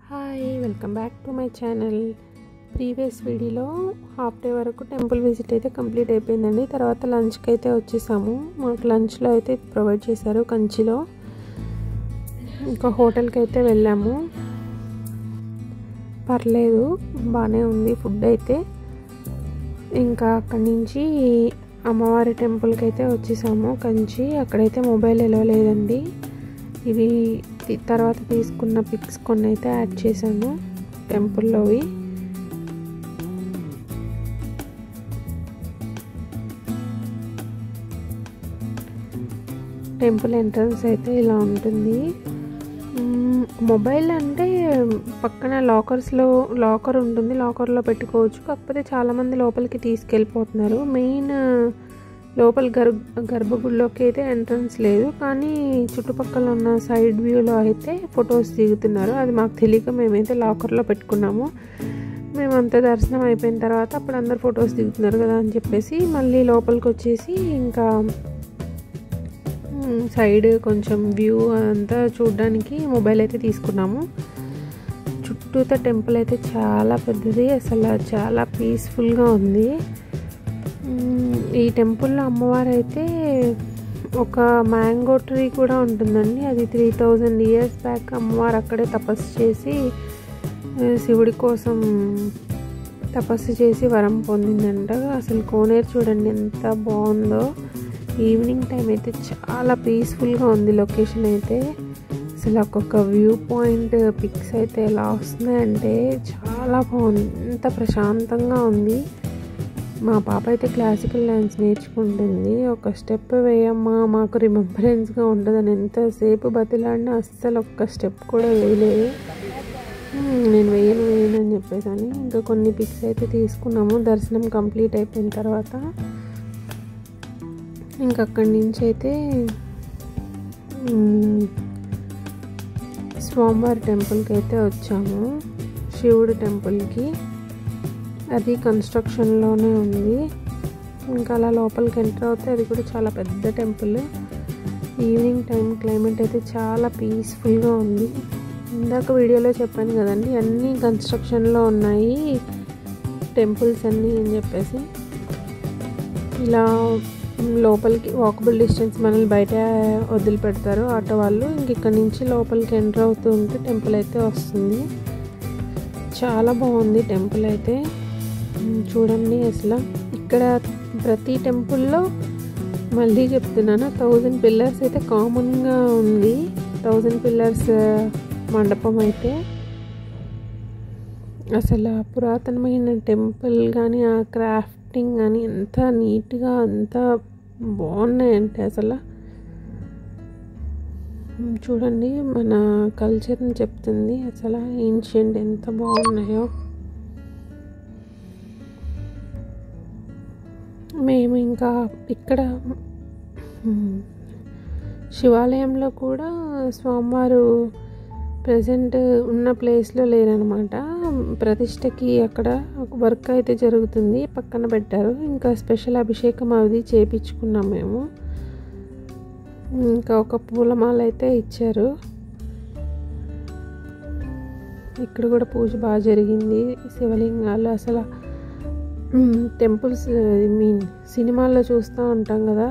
Hi, welcome back to my channel. Previous వీడియోలో half day వరకు temple visit అయితే complete అయిపోయిందండి. తర్వాత లంచ్కి అయితే వచ్చేసాము. మాకు లంచ్లో అయితే ప్రొవైడ్ చేశారు కంచిలో. ఇంకా హోటల్కి అయితే వెళ్ళాము. పర్లేదు, బాగానే ఉంది ఫుడ్ అయితే. ఇంకా అక్కడి నుంచి అమ్మవారి టెంపుల్కి అయితే వచ్చేసాము కంచి. అక్కడైతే మొబైల్ ఎలో లేదండి. ఇవి తర్వాత తీసుకున్న పిక్స్ కొన్ని అయితే యాడ్ చేశాను టెంపుల్లోవి. టెంపుల్ ఎంట్రన్స్ అయితే ఇలా ఉంటుంది. మొబైల్ అంటే పక్కన లాకర్ ఉంటుంది, లాకర్లో పెట్టుకోవచ్చు. కాకపోతే చాలామంది లోపలికి తీసుకెళ్ళిపోతున్నారు. మెయిన్ లోపల గర్భగుడిలోకి అయితే ఎంట్రన్స్ లేదు, కానీ చుట్టుపక్కల ఉన్న సైడ్ వ్యూలో అయితే ఫొటోస్ దిగుతున్నారు. అది మాకు తెలియక మేమైతే లాకర్లో పెట్టుకున్నాము. మేమంతా దర్శనం అయిపోయిన తర్వాత అప్పుడు అందరు ఫొటోస్ దిగుతున్నారు కదా అని చెప్పేసి మళ్ళీ లోపలికి వచ్చేసి ఇంకా సైడ్ కొంచెం వ్యూ అంతా చూడడానికి మొబైల్ అయితే తీసుకున్నాము. చుట్టూత టెంపుల్ అయితే చాలా పెద్దది, అసలు చాలా పీస్ఫుల్గా ఉంది. ఈ టెంపుల్లో అమ్మవారు అయితే ఒక మ్యాంగో ట్రీ కూడా ఉంటుందండి. అది 3000 years బ్యాక్ అమ్మవారు అక్కడే తపస్సు చేసి శివుడి కోసం తపస్సు చేసి వరం పొందిందంట. అసలు కోనేరు చూడండి ఎంత బాగుందో. ఈవినింగ్ టైం అయితే చాలా పీస్ఫుల్గా ఉంది లొకేషన్ అయితే. అసలు ఒక్కొక్క వ్యూ పాయింట్ పిక్స్ అయితే ఎలా వస్తున్నాయంటే చాలా బాగుంది, ఎంత ప్రశాంతంగా ఉంది. మా పాప అయితే క్లాసికల్ డ్యాన్స్ నేర్చుకుంటుంది. ఒక స్టెప్ వేయమ్మా, మాకు రిమెంబరెన్స్గా ఉంటుందని ఎంతసేపు బతిలాడినా అస్సలు ఒక్క స్టెప్ కూడా వేయలేదు. నేను వేయను అని చెప్పేసాను. ఇంకా కొన్ని పిక్స్ అయితే తీసుకున్నాము దర్శనం కంప్లీట్ అయిపోయిన తర్వాత. ఇంకా అక్కడి నుంచి అయితే స్వామివారి టెంపుల్కి అయితే వచ్చాము, శివుడి టెంపుల్కి. అది కన్స్ట్రక్షన్లోనే ఉంది. ఇంకా అలా లోపలికి ఎంటర్ అవుతే అది కూడా చాలా పెద్ద టెంపుల్. ఈవినింగ్ టైం క్లైమేట్ అయితే చాలా పీస్ఫుల్గా ఉంది. ఇందాక వీడియోలో చెప్పాను కదండి, అన్నీ కన్స్ట్రక్షన్లో ఉన్నాయి టెంపుల్స్ అన్నీ అని చెప్పేసి. ఇలా లోపలికి వాకబుల్ డిస్టెన్స్ మనల్ని బయట వదిలిపెడతారు ఆటో వాళ్ళు. ఇంక ఇక్కడ నుంచి లోపలికి ఎంటర్ అవుతూ ఉంటే టెంపుల్ అయితే వస్తుంది. చాలా బాగుంది టెంపుల్ అయితే. చూడండి అసలు ఇక్కడ ప్రతి టెంపుల్లో మళ్ళీ చెప్తున్నాను 1000 పిల్లర్స్ అయితే కామన్గా ఉంది. 1000 పిల్లర్స్ మండపం అయితే అసలు పురాతనమైన టెంపుల్ కానీ ఆ క్రాఫ్టింగ్ కానీ ఎంత నీట్గా ఎంత బాగున్నాయంటే అసలు చూడండి, మన కల్చర్ని చెప్తుంది. అసలు ఏన్షియంట్ ఎంత బాగున్నాయో. మేము ఇంకా ఇక్కడ శివాలయంలో కూడా స్వామివారు ప్రజెంట్ ఉన్న ప్లేస్లో లేరనమాట. ప్రతిష్టకి అక్కడ వర్క్ అయితే జరుగుతుంది, పక్కన పెట్టారు. ఇంకా స్పెషల్ అభిషేకం అది చేయించుకున్నాం మేము. ఇంకా ఒక పూలమాల అయితే ఇచ్చారు. ఇక్కడ కూడా పూజ బాగా జరిగింది. శివలింగాలు అసలు టెంపుల్స్ సినిమాల్లో చూస్తూ ఉంటాం కదా,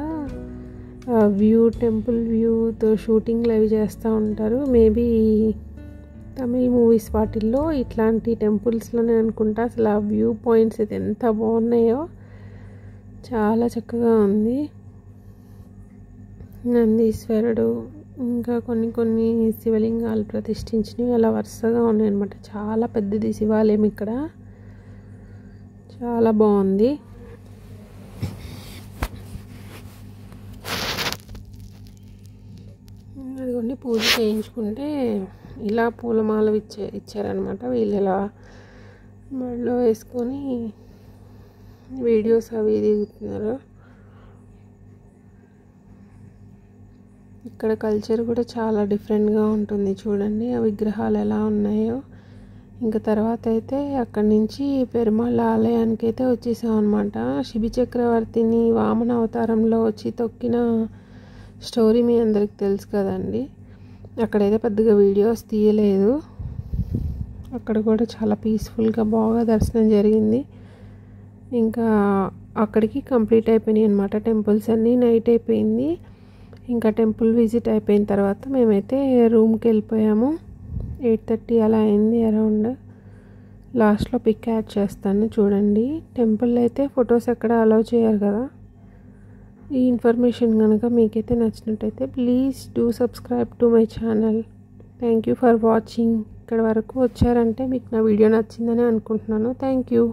టెంపుల్ వ్యూతో షూటింగ్లు అవి చేస్తూ ఉంటారు. మేబీ తమిళ్ మూవీస్ వాటిల్లో ఇట్లాంటి టెంపుల్స్లోనే అనుకుంటా. అసలు ఆ వ్యూ పాయింట్స్ అయితే ఎంత బాగున్నాయో, చాలా చక్కగా ఉంది. నందీశ్వరుడు ఇంకా కొన్ని శివలింగాలు ప్రతిష్ఠించినవి అలా వరుసగా ఉన్నాయన్నమాట. చాలా పెద్దది శివాలయం ఇక్కడ, చాలా బాగుంది. అదిగోండి, పూజ చేయించుకుంటే ఇలా పూలమాల ఇచ్చారనమాట. వీళ్ళు ఇలా మెడలో వేసుకొని వీడియోస్ అవి దిగుతున్నారు. ఇక్కడ కల్చర్ కూడా చాలా డిఫరెంట్గా ఉంటుంది. చూడండి ఆ విగ్రహాలు ఎలా ఉన్నాయో. ఇంకా తర్వాత అయితే అక్కడి నుంచి పెరుమాళ ఆలయానికి అయితే వచ్చేసాం అనమాట. శిబి చక్రవర్తిని వామన అవతారంలో వచ్చి తొక్కిన స్టోరీ మీ అందరికి తెలుసు కదండి. అక్కడైతే పెద్దగా వీడియోస్ తీయలేదు. అక్కడ కూడా చాలా పీస్ఫుల్గా బాగా దర్శనం జరిగింది. ఇంకా అక్కడికి కంప్లీట్ అయిపోయినాయి అన్నమాట టెంపుల్స్ అన్నీ. నైట్ అయిపోయింది. ఇంకా టెంపుల్ విజిట్ అయిపోయిన తర్వాత మేమైతే రూమ్కి వెళ్ళిపోయాము. 8:30 అలా అయింది అరౌండ్. లాస్ట్లో పిక్ యాడ్ చేస్తాను చూడండి. టెంపుల్ అయితే ఫొటోస్ ఎక్కడ అలౌ చేయరు కదా. ఈ ఇన్ఫర్మేషన్ కనుక మీకైతే నచ్చినట్టయితే please do subscribe to my channel. Thank you for watching. ఇక్కడ వరకు వచ్చారంటే మీకు నా వీడియో నచ్చిందని అనుకుంటున్నాను. Thank you.